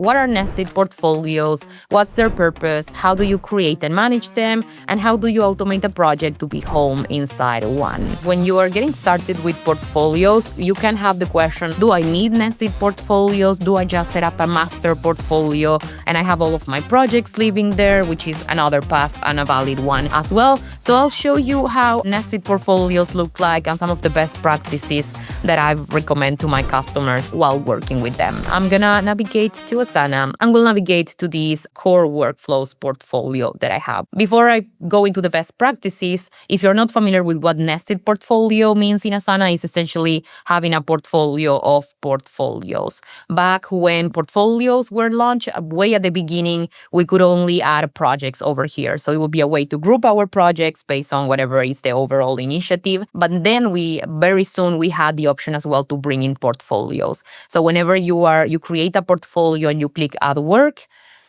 What are nested portfolios? What's their purpose? How do you create and manage them? And how do you automate a project to be home inside one? When you are getting started with portfolios, you can have the question, do I need nested portfolios? Do I just set up a master portfolio and I have all of my projects living there, which is another path and a valid one as well. So I'll show you how nested portfolios look like and some of the best practices that I recommend to my customers while working with them. I'm gonna navigate to Asana and we'll navigate to this core workflows portfolio that I have. Before I go into the best practices, if you're not familiar with what nested portfolio means in Asana, it's essentially having a portfolio of portfolios. Back when portfolios were launched, way at the beginning, we could only add projects over here. So it would be a way to group our projects based on whatever is the overall initiative. But then very soon we had the option as well to bring in portfolios. So whenever you create a portfolio and you click add work,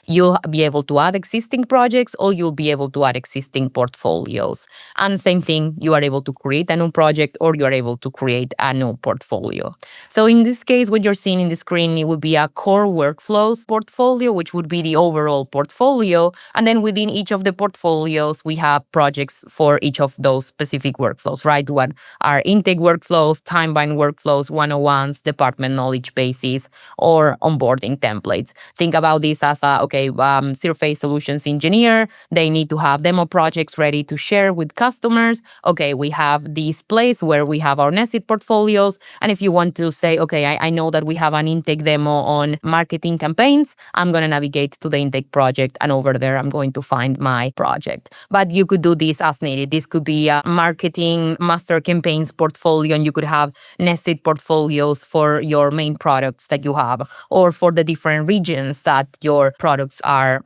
you'll be able to add existing projects or you'll be able to add existing portfolios. And same thing, you are able to create a new project or you are able to create a new portfolio. So in this case, what you're seeing in the screen, it would be a core workflows portfolio, which would be the overall portfolio. And then within each of the portfolios, we have projects for each of those specific workflows, right? What are intake workflows, time-bound workflows, 101s, department knowledge bases, or onboarding templates. Think about this as Cirface solutions engineer. They need to have demo projects ready to share with customers. Okay, we have this place where we have our nested portfolios. And if you want to say, okay, I know that we have an intake demo on marketing campaigns, I'm going to navigate to the intake project and over there, I'm going to find my project. But you could do this as needed. This could be a marketing master campaigns portfolio and you could have nested portfolios for your main products that you have or for the different regions that your products are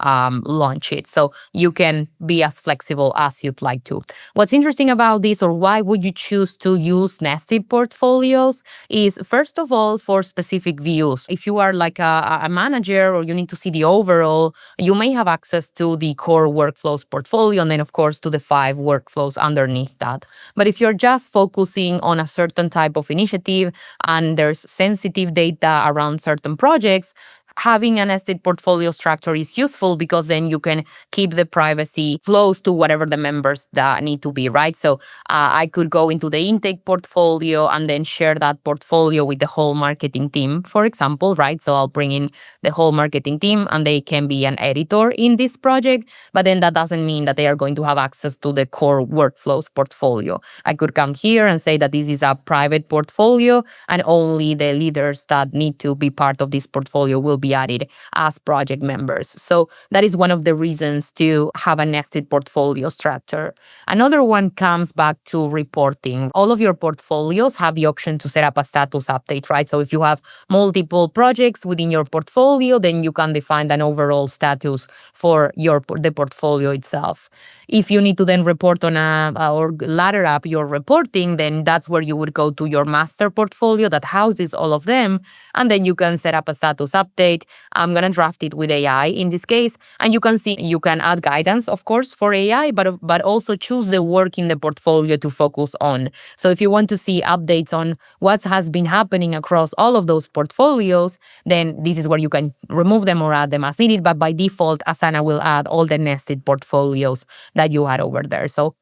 launched. So you can be as flexible as you'd like to. What's interesting about this, or why would you choose to use nested portfolios, is first of all for specific views. If you are like a manager or you need to see the overall, you may have access to the core workflows portfolio and then of course to the 5 workflows underneath that. But if you're just focusing on a certain type of initiative and there's sensitive data around certain projects, having a nested portfolio structure is useful because then you can keep the privacy close to whatever the members that need to be, right? So I could go into the intake portfolio and then share that portfolio with the whole marketing team, for example, right? So I'll bring in the whole marketing team and they can be an editor in this project, but then that doesn't mean that they are going to have access to the core workflows portfolio. I could come here and say that this is a private portfolio and only the leaders that need to be part of this portfolio will be added as project members. So that is one of the reasons to have a nested portfolio structure. Another one comes back to reporting. All of your portfolios have the option to set up a status update, right? So if you have multiple projects within your portfolio, then you can define an overall status for the portfolio itself. If you need to then report on or ladder up your reporting, then that's where you would go to your master portfolio that houses all of them. And then you can set up a status update. I'm going to draft it with AI in this case. And you can see you can add guidance, of course, for AI, but also choose the work in the portfolio to focus on. So if you want to see updates on what has been happening across all of those portfolios, then this is where you can remove them or add them as needed. But by default, Asana will add all the nested portfolios that you had over there. So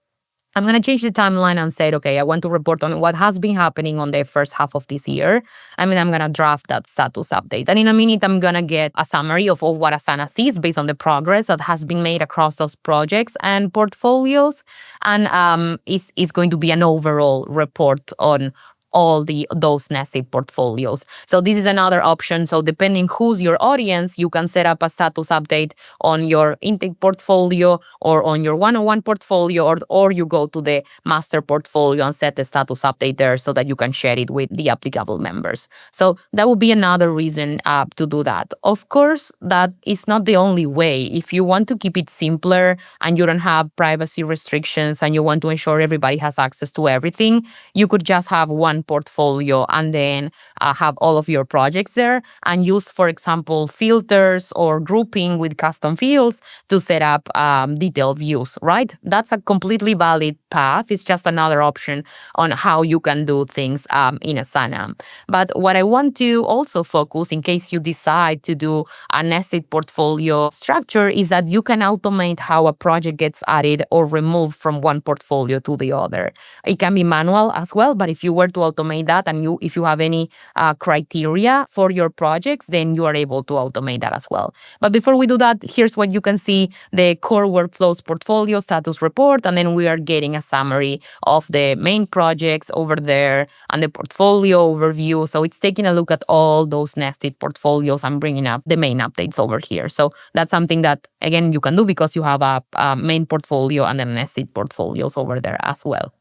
I'm going to change the timeline and say, okay, I want to report on what has been happening on the first half of this year. I'm going to draft that status update. And in a minute, I'm going to get a summary of what Asana sees based on the progress that has been made across those projects and portfolios. And it's going to be an overall report on all those nested portfolios. So this is another option. So depending who's your audience, you can set up a status update on your intake portfolio or on your 101 portfolio, or you go to the master portfolio and set the status update there so that you can share it with the applicable members. So that would be another reason to do that. Of course, that is not the only way. If you want to keep it simpler and you don't have privacy restrictions and you want to ensure everybody has access to everything, you could just have one one portfolio and then have all of your projects there and use, for example, filters or grouping with custom fields to set up detailed views, right? That's a completely valid path. It's just another option on how you can do things in Asana. But what I want to also focus, in case you decide to do a nested portfolio structure, is that you can automate how a project gets added or removed from one portfolio to the other. It can be manual as well, but if you were to automate that and if you have any criteria for your projects, then you are able to automate that as well. But before we do that, here's what you can see: the core workflows portfolio status report, and then we are getting a summary of the main projects over there and the portfolio overview. So it's taking a look at all those nested portfolios and bringing up the main updates over here. So that's something that, again, you can do because you have a main portfolio and then nested portfolios over there as well.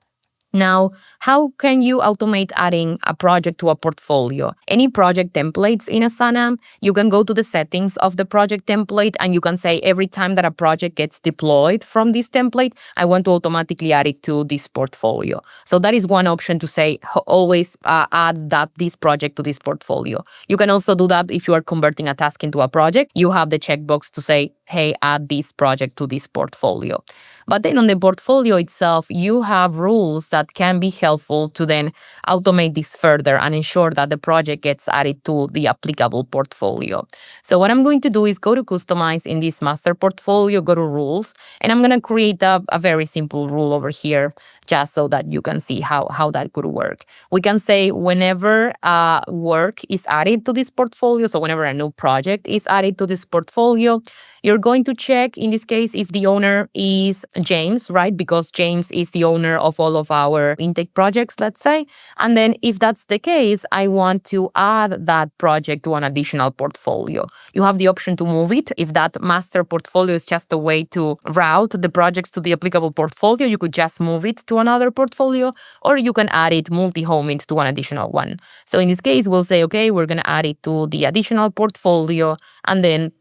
Now, how can you automate adding a project to a portfolio? Any project templates in Asana, you can go to the settings of the project template and you can say every time that a project gets deployed from this template, I want to automatically add it to this portfolio. So that is one option to say always add this project to this portfolio. You can also do that if you are converting a task into a project. You have the checkbox to say, hey, add this project to this portfolio. But then on the portfolio itself, you have rules that can be helpful to then automate this further and ensure that the project gets added to the applicable portfolio. So what I'm going to do is go to customize in this master portfolio, go to rules, and I'm going to create a very simple rule over here just so that you can see how that could work. We can say whenever work is added to this portfolio, so whenever a new project is added to this portfolio, you're going to check, in this case, if the owner is James, right? Because James is the owner of all of our intake projects, let's say. And then if that's the case, I want to add that project to an additional portfolio. You have the option to move it. If that master portfolio is just a way to route the projects to the applicable portfolio, you could just move it to another portfolio, or you can add it, multi-home it to an additional one. So in this case, we'll say, okay, we're going to add it to the additional portfolio, and then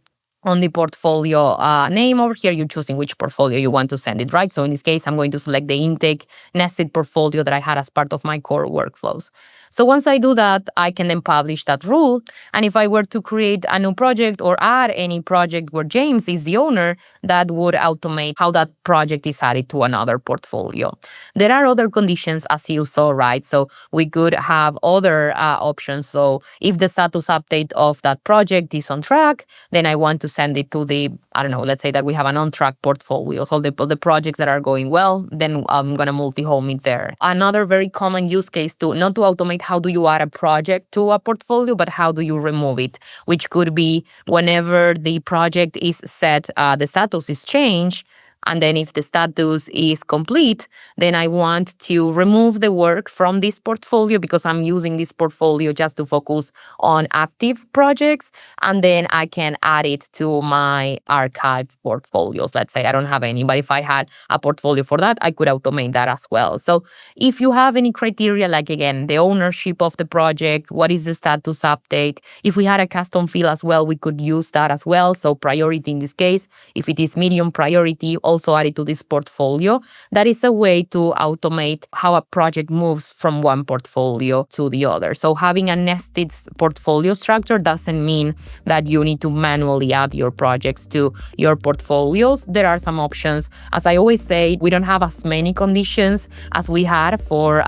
on the portfolio name over here, you're choosing which portfolio you want to send it, right? So in this case, I'm going to select the intake nested portfolio that I had as part of my core workflows. So once I do that, I can then publish that rule. And if I were to create a new project or add any project where James is the owner, that would automate how that project is added to another portfolio. There are other conditions, as you saw, right? So we could have other options. So if the status update of that project is on track, then I want to send it to the, I don't know, let's say that we have an on-track portfolio. So the projects that are going well, then I'm going to multi-home it there. Another very common use case to not to automate how do you add a project to a portfolio, but how do you remove it, which could be whenever the project is set, the status is changed. And then if the status is complete, then I want to remove the work from this portfolio because I'm using this portfolio just to focus on active projects. And then I can add it to my archive portfolios. Let's say I don't have any, but if I had a portfolio for that, I could automate that as well. So if you have any criteria, like again, the ownership of the project, what is the status update? If we had a custom field as well, we could use that as well. So priority in this case, if it is medium priority, also add it to this portfolio. That is a way to automate how a project moves from one portfolio to the other. So having a nested portfolio structure doesn't mean that you need to manually add your projects to your portfolios. There are some options. As I always say, we don't have as many conditions as we had for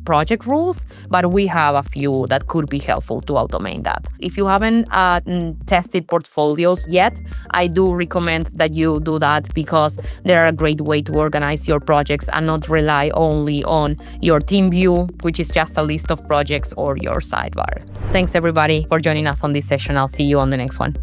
project rules, but we have a few that could be helpful to automate that. If you haven't tested portfolios yet, I do recommend that you do that because they're a great way to organize your projects and not rely only on your team view, which is just a list of projects, or your sidebar. Thanks everybody for joining us on this session. I'll see you on the next one.